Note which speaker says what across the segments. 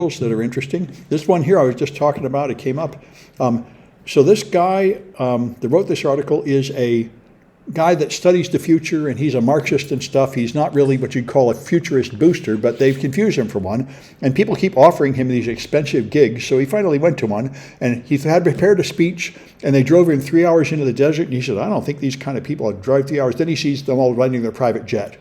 Speaker 1: that are interesting. This one here I was just talking about, it came up. So this guy that wrote this article is a guy that studies the future, and he's a Marxist and stuff. He's not really what you'd call a futurist booster, but they've confused him for one. And people keep offering him these expensive gigs, so he finally went to one, and he had prepared a speech, and they drove him 3 hours into the desert, and he said, I don't think these kind of people would drive 3 hours. Then he sees them all landing their private jet,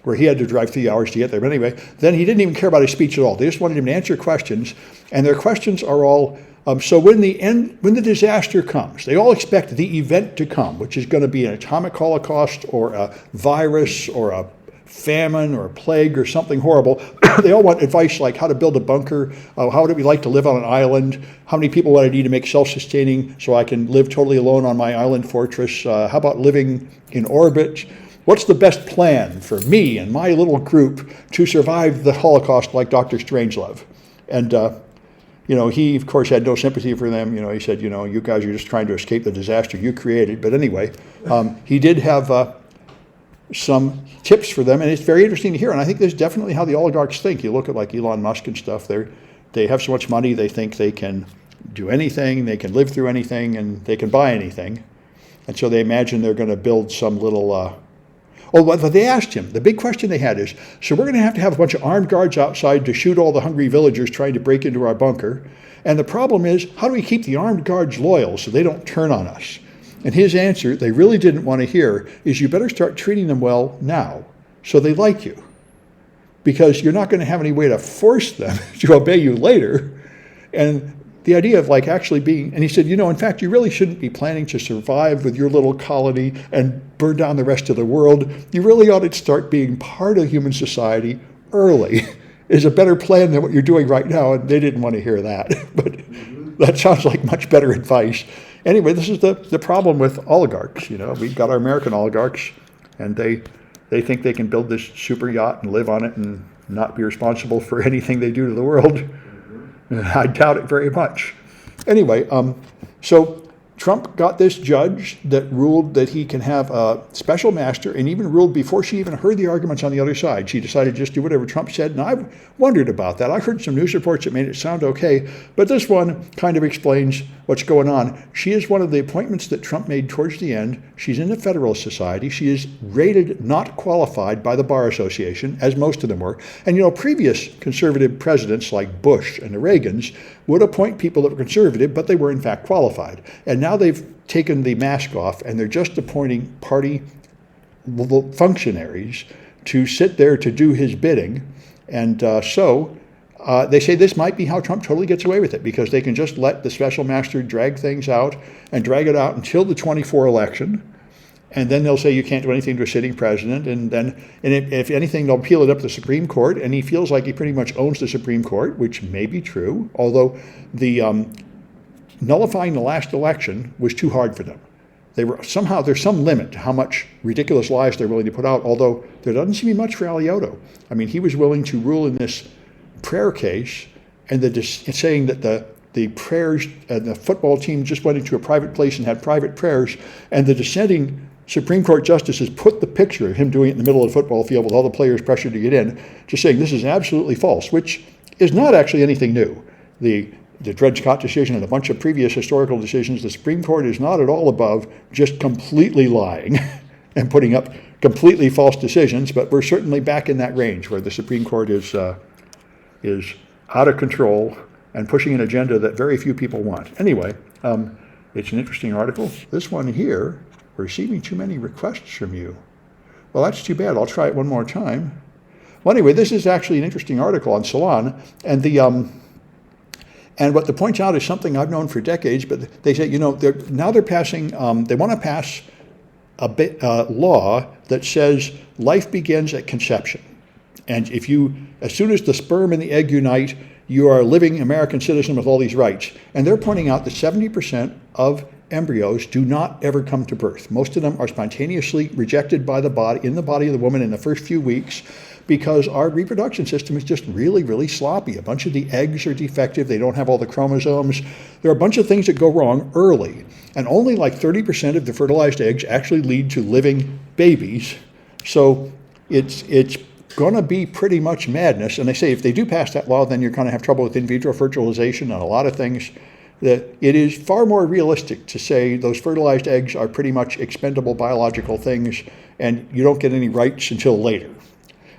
Speaker 1: where he had to drive 3 hours to get there. But anyway, then he didn't even care about his speech at all. They just wanted him to answer questions, and their questions are all, so when the disaster comes, they all expect the event to come, which is going to be an atomic holocaust or a virus or a famine or a plague or something horrible. They all want advice like how to build a bunker, how would it be like to live on an island, how many people would I need to make self-sustaining so I can live totally alone on my island fortress, how about living in orbit, what's the best plan for me and my little group to survive the Holocaust like Dr. Strangelove? And he, of course, had no sympathy for them. He said, you guys are just trying to escape the disaster you created. But anyway, he did have some tips for them, and it's very interesting to hear. And I think that's definitely how the oligarchs think. You look at like Elon Musk and stuff, they have so much money, they think they can do anything, they can live through anything, and they can buy anything. And so they imagine they're going to build some little... but they asked him, the big question they had is, so we're going to have a bunch of armed guards outside to shoot all the hungry villagers trying to break into our bunker. And the problem is, how do we keep the armed guards loyal so they don't turn on us? And his answer, they really didn't want to hear, is you better start treating them well now so they like you. Because you're not going to have any way to force them to obey you later. And the idea of like actually being, and he said, in fact, you really shouldn't be planning to survive with your little colony and burn down the rest of the world. You really ought to start being part of human society early is a better plan than what you're doing right now. And they didn't want to hear that, but that sounds like much better advice. Anyway, this is the problem with oligarchs. We've got our American oligarchs, and they think they can build this super yacht and live on it and not be responsible for anything they do to the world. I doubt it very much. Anyway, so Trump got this judge that ruled that he can have a special master, and even ruled before she even heard the arguments on the other side. She decided to just do whatever Trump said, and I wondered about that. I heard some news reports that made it sound okay, but this one kind of explains what's going on. She is one of the appointments that Trump made towards the end. She's in the Federalist Society. She is rated not qualified by the Bar Association, as most of them were. And previous conservative presidents like Bush and the Reagans would appoint people that were conservative, but they were in fact qualified. And now they've taken the mask off, and they're just appointing party functionaries to sit there to do his bidding. And so they say this might be how Trump totally gets away with it, because they can just let the special master drag things out and drag it out until the 24 election. And then they'll say you can't do anything to a sitting president. And if anything, they'll appeal it up to the Supreme Court. And he feels like he pretty much owns the Supreme Court, which may be true, although the nullifying the last election was too hard for them. There's some limit to how much ridiculous lies they're willing to put out, although there doesn't seem to be much for Alioto. I mean, he was willing to rule in this prayer case, and saying that the prayers and the football team just went into a private place and had private prayers, and the dissenting Supreme Court justices put the picture of him doing it in the middle of the football field with all the players pressured to get in, just saying this is absolutely false, which is not actually anything new. The Dred Scott decision and a bunch of previous historical decisions, the Supreme Court is not at all above just completely lying and putting up completely false decisions, but we're certainly back in that range where the Supreme Court is out of control and pushing an agenda that very few people want. Anyway, it's an interesting article. This one here, receiving too many requests from you. Well, that's too bad. I'll try it one more time. Well, anyway, this is actually an interesting article on Salon, and and what it points out is something I've known for decades, but they say, they're passing, they want to pass a law that says life begins at conception. And as soon as the sperm and the egg unite, you are a living American citizen with all these rights. And they're pointing out that 70% of embryos do not ever come to birth. Most of them are spontaneously rejected by the body, in the body of the woman in the first few weeks, because our reproduction system is just really, really sloppy. A bunch of the eggs are defective. They don't have all the chromosomes. There are a bunch of things that go wrong early. And only like 30% of the fertilized eggs actually lead to living babies. So it's going to be pretty much madness. And they say if they do pass that law, then you're going to have trouble with in vitro fertilization and a lot of things. That it is far more realistic to say those fertilized eggs are pretty much expendable biological things, and you don't get any rights until later.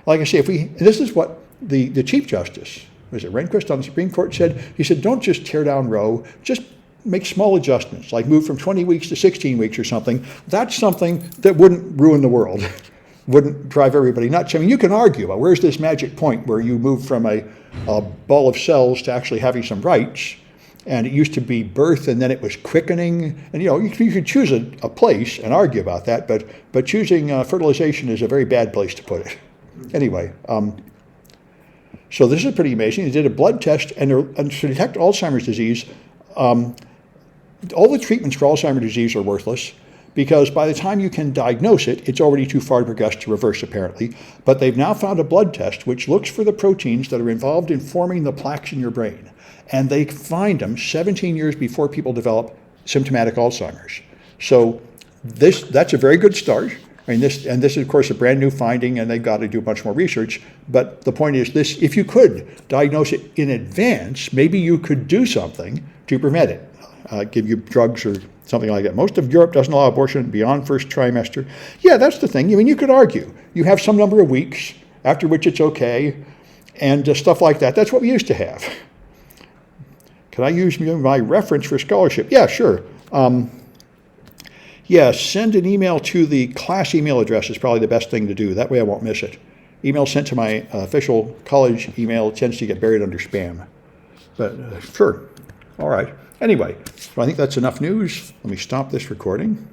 Speaker 1: Like I say, this is what the Chief Justice, was it Rehnquist on the Supreme Court, said. He said, don't just tear down Roe, just make small adjustments, like move from 20 weeks to 16 weeks or something. That's something that wouldn't ruin the world, wouldn't drive everybody nuts. I mean, you can argue about where's this magic point where you move from a ball of cells to actually having some rights. And it used to be birth, and then it was quickening. And you could choose a place and argue about that, but choosing fertilization is a very bad place to put it. Anyway, so this is pretty amazing. They did a blood test, and to detect Alzheimer's disease, all the treatments for Alzheimer's disease are worthless, because by the time you can diagnose it, it's already too far progressed to reverse, apparently. But they've now found a blood test which looks for the proteins that are involved in forming the plaques in your brain. And they find them 17 years before people develop symptomatic Alzheimer's. So that's a very good start. I mean, this is, of course, a brand new finding, and they've got to do much more research. But the point is this: if you could diagnose it in advance, maybe you could do something to prevent it, give you drugs or something like that. Most of Europe doesn't allow abortion beyond first trimester. Yeah, that's the thing. I mean, you could argue. You have some number of weeks, after which it's okay, and stuff like that. That's what we used to have. Can I use my reference for scholarship? Yeah, sure. Yeah, send an email to the class email address is probably the best thing to do. That way I won't miss it. Email sent to my official college email tends to get buried under spam. But sure. All right. Anyway, so I think that's enough news. Let me stop this recording.